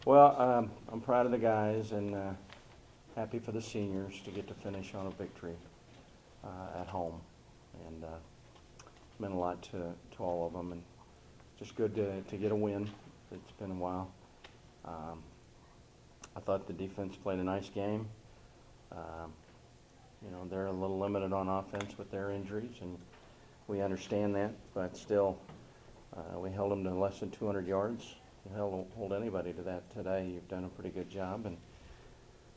Well, I'm proud of the guys and happy for the seniors to get to finish on a victory at home. And meant a lot to all of them, and just good to get a win. It's been a while. I thought the defense played a nice game. You know, they're a little limited on offense with their injuries, and we understand that, but still, we held them to less than 200 yards. You hold anybody to that today. You've done a pretty good job, and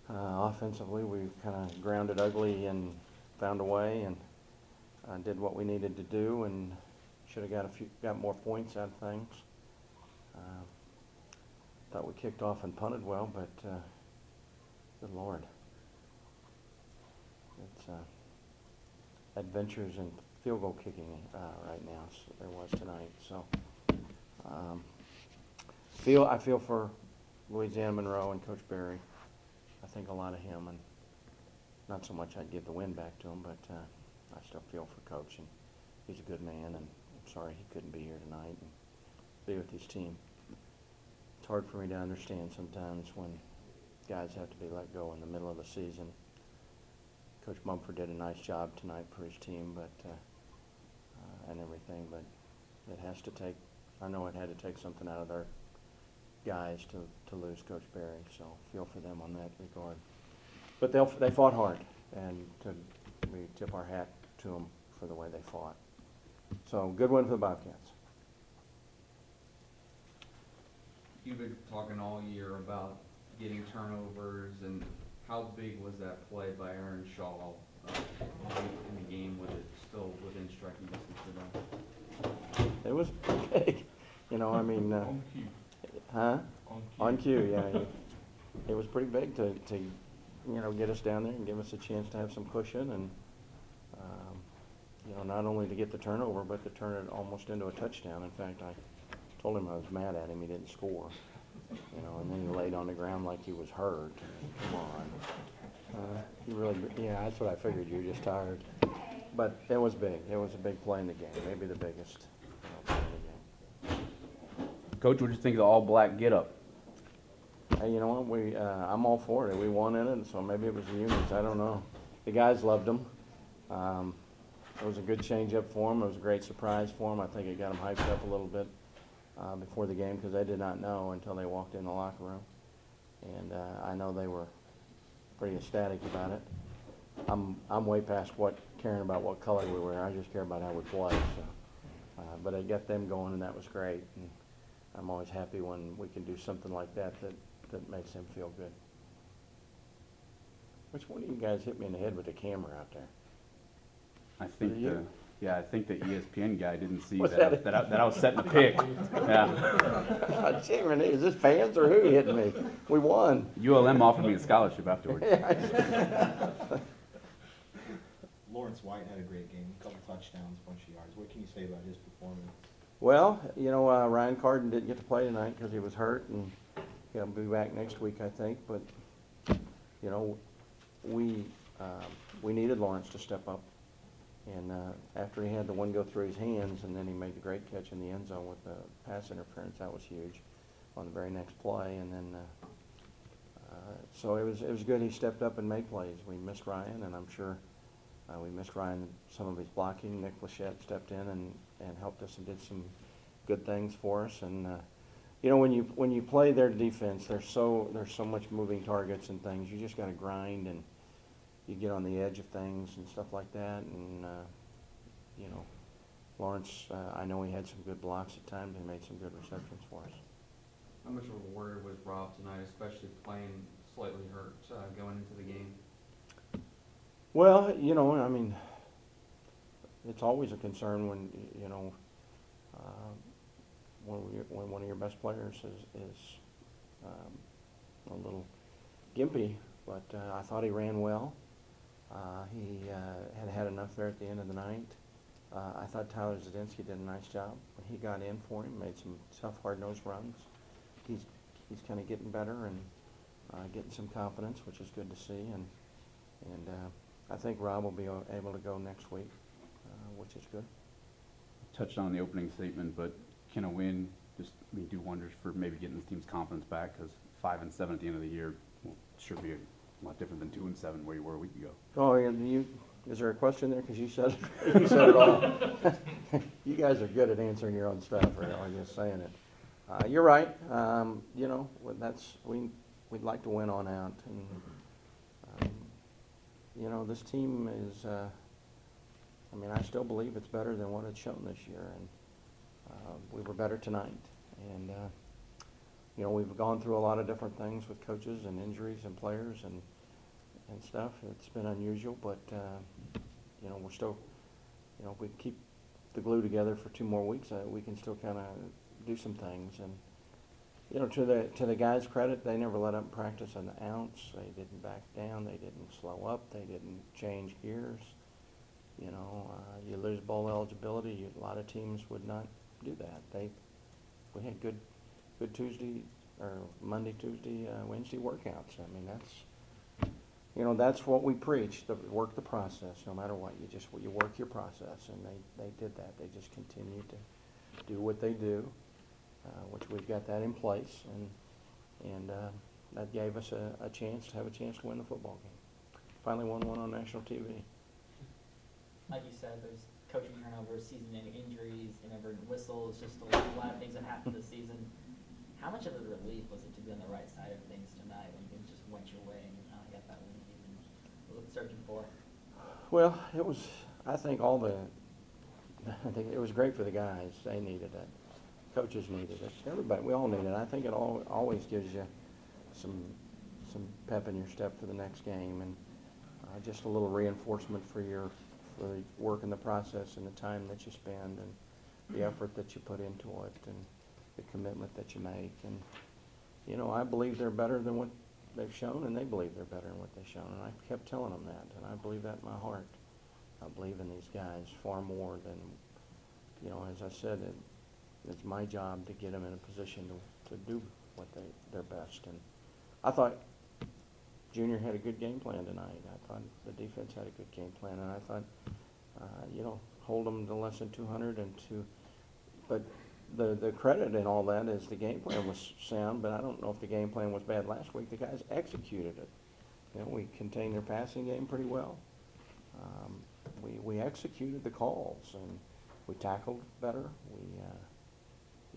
offensively, we've kind of grounded ugly and found a way and did what we needed to do, and should have got more points out of things. Thought we kicked off and punted well, but good Lord. It's adventures in field goal kicking right now, so there was tonight. So I feel for Louisiana Monroe and Coach Berry. I think a lot of him, and not so much I'd give the win back to him, but I still feel for Coach, and he's a good man, and I'm sorry he couldn't be here tonight and be with his team. It's hard for me to understand sometimes when guys have to be let go in the middle of the season. Coach Mumford did a nice job tonight for his team, but and everything, but it has to take, I know it had to take something out of their guys to lose Coach Berry, so feel for them on that regard. But they fought hard, and we tip our hat to them for the way they fought. So good win for the Bobcats. You've been talking all year about getting turnovers, and how big was that play by Earnshaw in the game? Was it still within striking distance for them? It was big. You know, I mean, On cue. huh? On cue. Yeah. It was pretty big to get us down there and give us a chance to have some cushion, and not only to get the turnover, but to turn it almost into a touchdown. In fact, I told him I was mad at him. He didn't score. And then he laid on the ground like he was hurt. Come on. He really, that's what I figured. You were just tired. But it was big. It was a big play in the game. Maybe the biggest play in the game. Coach, what did you think of the all-black get-up? Hey, you know what? I'm all for it. We won in it, so maybe it was the unions. I don't know. The guys loved them. It was a good change-up for them. It was a great surprise for them. I think it got them hyped up a little bit before the game, because they did not know until they walked in the locker room. And I know they were pretty ecstatic about it. I'm way past caring about what color we wear. I just care about how we play. So, but it got them going, and that was great. And I'm always happy when we can do something like that makes them feel good. Which one of you guys hit me in the head with the camera out there? I think you? I think the ESPN guy didn't see Was that I was setting the pick. Yeah. Gee, Renee, is this fans or who hitting me? We won. ULM offered me a scholarship afterwards. Lawrence White had a great game, a couple touchdowns, a bunch of yards. What can you say about his performance? Well, Ryan Carden didn't get to play tonight because he was hurt, and he'll be back next week, I think. But we needed Lawrence to step up, and after he had the one go through his hands, and then he made the great catch in the end zone with the pass interference, that was huge on the very next play. And then so it was good. He stepped up and made plays. We missed Ryan, and I'm sure we missed Ryan some of his blocking. Nick Lachette stepped in and helped us and did some good things for us. And when you play their defense, there's so much moving targets and things. You just got to grind, and you get on the edge of things and stuff like that. And Lawrence, I know he had some good blocks at times. He made some good receptions for us. How much of a worry was Rob tonight, especially playing slightly hurt going into the game? Well, I mean, it's always a concern when when one of your best players is a little gimpy. But I thought he ran well. He had enough there at the end of the night. I thought Tyler Zadinsky did a nice job. He got in for him, made some tough, hard-nosed runs. He's kind of getting better and getting some confidence, which is good to see. And I think Rob will be able to go next week, which is good. Touched on the opening statement, but can a win just do wonders for maybe getting this team's confidence back? Because 5-7 at the end of the year will sure be a lot different than 2-7 where you were a week ago. Oh, and is there a question there? Because you said, you said it all. You guys are good at answering your own stuff, right? I'm just saying it. You're right. You know, we'd like to win on out. And, you know, this team is, I mean, I still believe it's better than what it's shown this year. And we were better tonight. And, you know, we've gone through a lot of different things with coaches and injuries and players and stuff. It's been unusual, but, you know, we're still, you know, if we keep the glue together for 2 more weeks, we can still kind of do some things. And, you know, to the guys' credit, they never let up practice an ounce. They didn't back down. They didn't slow up. They didn't change gears. You know, you lose bowl eligibility, a lot of teams would not do that. We had good Tuesday or Monday, Tuesday, Wednesday workouts. I mean, you know, that's what we preach, work the process, no matter what. You work your process, and they did that. They just continued to do what they do, which we've got that in place, and that gave us a chance to win the football game. Finally won one on national TV. Like you said, there's coaching turnovers, season-ending injuries, inadvertent whistles, just a lot of things that happened this season. How much of a relief was it to be on the right side of things tonight when things just went your way and you finally got that win you've been searching for? Well, it was, I think it was great for the guys. They needed it. Coaches needed it. Everybody, we all needed it. I think it always gives you some pep in your step for the next game, and just a little reinforcement for the work in the process and the time that you spend and the effort that you put into it and the commitment that you make. And, you know, I believe they're better than what they've shown, and they believe they're better than what they've shown. And I kept telling them that, and I believe that in my heart. I believe in these guys far more than, you know, as I said, it's my job to get them in a position to do what their best. And I thought Junior had a good game plan tonight. I thought the defense had a good game plan, and I thought, you know, hold them to less than 200 but the credit in all that is the game plan was sound, but I don't know if the game plan was bad last week. The guys executed it. You know, we contained their passing game pretty well. We executed the calls, and we tackled better. We,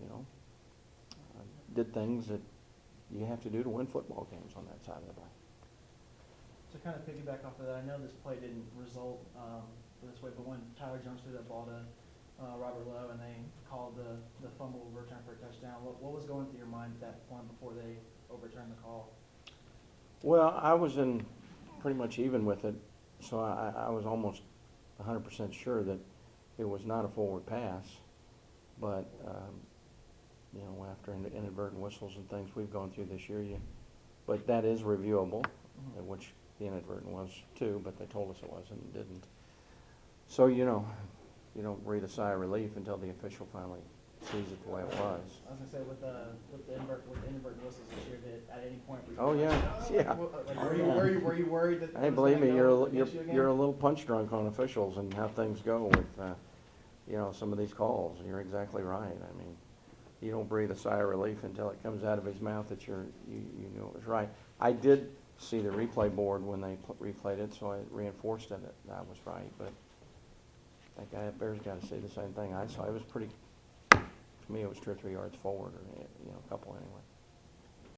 you know, did things that you have to do to win football games on that side of the ball. To kind of piggyback off of that, I know this play didn't result this way, but when Tyler Jones threw that ball to Robert Lowe and they called the fumble return for a touchdown, what was going through your mind at that point before they overturned the call? Well, I was in pretty much even with it, so I was almost 100% sure that it was not a forward pass. But, you know, after inadvertent whistles and things we've gone through this year, but that is reviewable, which the inadvertent was too, but they told us it wasn't and didn't. So, you know, you don't breathe a sigh of relief until the official finally sees it the way it was. I was gonna say with the inadvertent whistles this year, that at any point were you Oh yeah, yeah. Like, were you worried that? Hey, believe me, you're a little punch drunk on officials and how things go with, you know, some of these calls. You're exactly right. I mean, you don't breathe a sigh of relief until it comes out of his mouth that you knew it was right. I did see the replay board when they replayed it, so I reinforced it that was right. But that guy at Bears got to say the same thing I saw. It was pretty. To me, it was 2 or 3 yards forward, or, you know, a couple